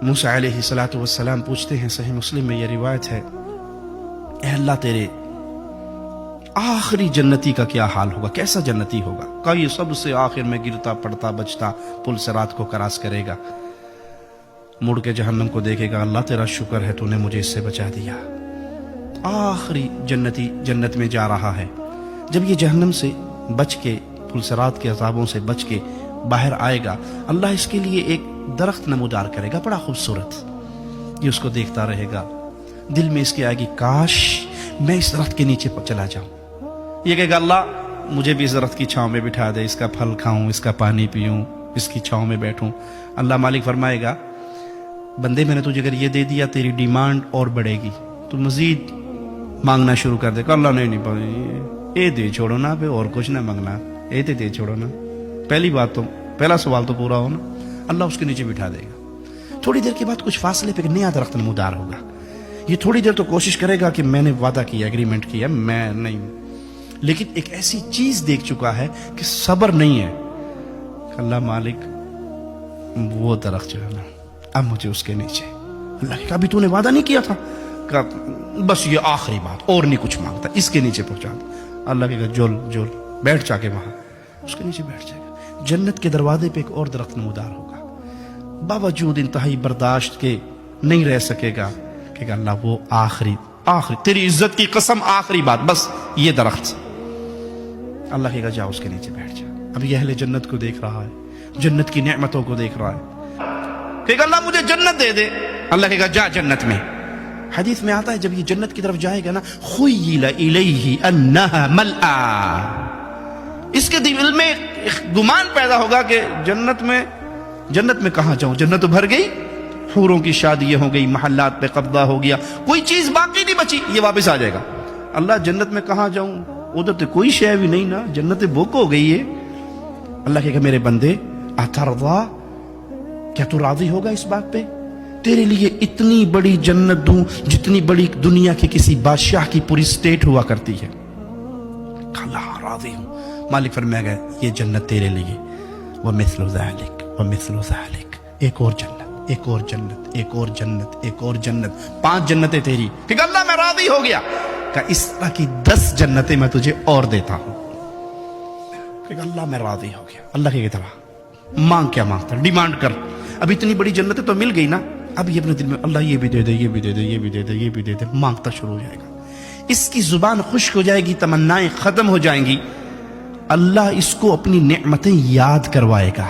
موسیٰ علیہ السلام پوچھتے ہیں، صحیح مسلم میں یہ روایت ہے، اے اللہ تیرے آخری جنتی کا کیا حال ہوگا، کیسا جنتی ہوگا؟ کہا یہ سب سے آخر میں گرتا پڑتا بچتا پل صراط کو کراس کرے گا، مڑ کے جہنم کو دیکھے گا، اللہ تیرا شکر ہے تو نے مجھے اس سے بچا دیا۔ آخری جنتی جنت میں جا رہا ہے، جب یہ جہنم سے بچ کے، پل صراط کے عذابوں سے بچ کے باہر آئے گا، اللہ اس کے لیے ایک درخت نمودار کرے گا بڑا خوبصورت، یہ اس کو دیکھتا رہے گا، دل میں اس کی آئے گی کاش میں اس درخت کے نیچے چلا جاؤں، یہ کہے گا اللہ مجھے بھی اس درخت کی چھاؤں میں بٹھا دے، اس کا پھل کھاؤں، اس کا پانی پیوں، اس کی چھاؤں میں بیٹھوں۔ اللہ مالک فرمائے گا بندے میں نے تجھے اگر یہ دے دیا تیری ڈیمانڈ اور بڑھے گی، تو مزید مانگنا شروع کر دے گا۔ اللہ نہیں اے دے چھوڑو نا، پہ اور کچھ نہ مانگنا، اے دے چھوڑو نا، پہلا سوال تو پورا ہو نا۔ اللہ اس کے نیچے بٹھا دے گا، تھوڑی دیر کے بعد کچھ فاصلے پہ ایک نیا درخت نمودار ہوگا، یہ تھوڑی دیر تو کوشش کرے گا کہ میں نے وعدہ کیا، ایگریمنٹ کیا، میں نہیں، لیکن ایک ایسی چیز دیکھ چکا ہے کہ صبر نہیں ہے۔ اللہ مالک وہ درخت جو ہے نا، اب مجھے اس کے نیچے، اللہ کہ ابھی تو نے وعدہ نہیں کیا تھا، کہ بس یہ آخری بات اور نہیں کچھ مانگتا، اس کے نیچے پہنچا دے۔ اللہ کہ جول بیٹھ جا کے وہاں، اس کے نیچے بیٹھ جائے گا۔ جنت کے دروازے پہ ایک اور درخت نمودار ہوگا، باوجود انتہائی برداشت کے نہیں رہ سکے گا کہ اللہ وہ آخری تیری عزت کی قسم آخری بات، بس یہ درخت۔ اللہ کہے گا جا اس کے نیچے بیٹھ جا۔ اب یہ اہل جنت کو دیکھ رہا ہے، جنت کی نعمتوں کو دیکھ رہا ہے، کہے گا اللہ مجھے جنت دے دے۔ اللہ کہے گا جا جنت میں۔ حدیث میں آتا ہے جب یہ جنت کی طرف جائے گا نا، خیل الیہ انہا ملآ، اس کے دل میں گمان پیدا ہوگا کہ جنت میں کہاں جاؤں، جنت تو بھر گئی، حوروں کی شادیاں ہو گئی، محلات پہ قبضہ ہو گیا، کوئی چیز باقی نہیں بچی، یہ واپس آ جائے گا۔ اللہ جنت میں کہاں جاؤں، ادھر تو کوئی شے بھی نہیں نا، جنت بک ہو گئی ہے۔ اللہ کہے گا میرے بندے اترضا، کیا تو راضی ہوگا اس بات پہ؟ تیرے لیے اتنی بڑی جنت دوں جتنی بڑی دنیا کے کسی بادشاہ کی پوری سٹیٹ ہوا کرتی ہے۔ اللہ راضی ہوں۔ مالک فرمائے گا یہ جنت تیرے لیے، ومثل ذلک ومثل ذلک، ایک اور جنت، ایک اور جنت، ایک اور جنت، ایک اور جنت، 5 جنتیں تیری۔ کہ اللہ میں راضی ہو گیا، کہ اس طرح کی 10 جنتیں میں تجھے اور دیتا ہوں۔ کہ اللہ میں راضی ہو گیا۔ اللہ کی طرح مانگ، کیا مانگتا ہے، ڈیمانڈ کر۔ اب اتنی بڑی جنتیں تو مل گئی نا، اب یہ اپنے دل میں اللہ یہ بھی دے دے، یہ بھی دے دے، یہ بھی دے دے، یہ بھی دے دے، مانگتا شروع ہو جائے گا۔ اس کی زبان خشک ہو جائے گی، تمنائیں ختم ہو جائیں گی۔ اللہ اس کو اپنی نعمتیں یاد کروائے گا،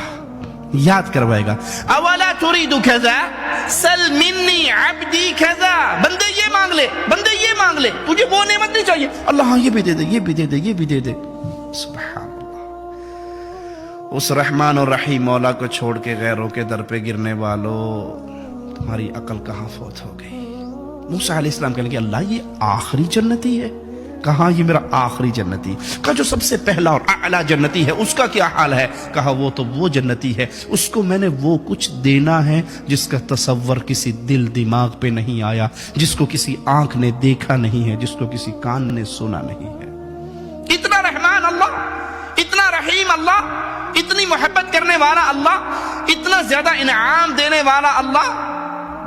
یاد کروائے گا۔ اولا تريد كذا سل مني عبدي كذا، بندے یہ مانگ لے، بندے یہ مانگ لے، تجھے وہ نعمت نہیں چاہیے، اللہ ہاں یہ بھی دے دے، یہ بھی دے دے، یہ بھی دے دے۔ سبحان اللہ۔ اس رحمان اور رحیم مولا کو چھوڑ کے غیروں کے در پہ گرنے والوں، تمہاری عقل کہاں فوت ہو گئی؟ موسیٰ علیہ السلام کہنے کہ اللہ یہ آخری جنتی ہے؟ کہاں یہ میرا آخری جنتی؟ کہا جو سب سے پہلا اور اعلیٰ جنتی ہے اس کا کیا حال ہے؟ کہا وہ تو وہ جنتی ہے، اس کو میں نے وہ کچھ دینا ہے جس کا تصور کسی دل دماغ پہ نہیں آیا، جس کو کسی آنکھ نے دیکھا نہیں ہے، جس کو کسی کان نے سنا نہیں ہے۔ اتنا رحمان اللہ، اتنا رحیم اللہ، اتنی محبت کرنے والا اللہ، اتنا زیادہ انعام دینے والا اللہ،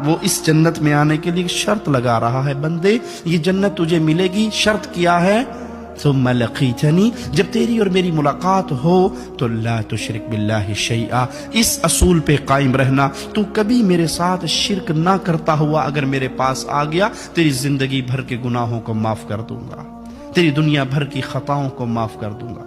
وہ اس جنت میں آنے کے لیے شرط لگا رہا ہے، بندے یہ جنت تجھے ملے گی، شرط کیا ہے؟ ثم لقیتنی، جب تیری اور میری ملاقات ہو تو لا تشرک باللہ شیئا، اس اصول پہ قائم رہنا، تو کبھی میرے ساتھ شرک نہ کرتا ہوا اگر میرے پاس آ گیا، تیری زندگی بھر کے گناہوں کو معاف کر دوں گا، تیری دنیا بھر کی خطاؤں کو معاف کر دوں گا۔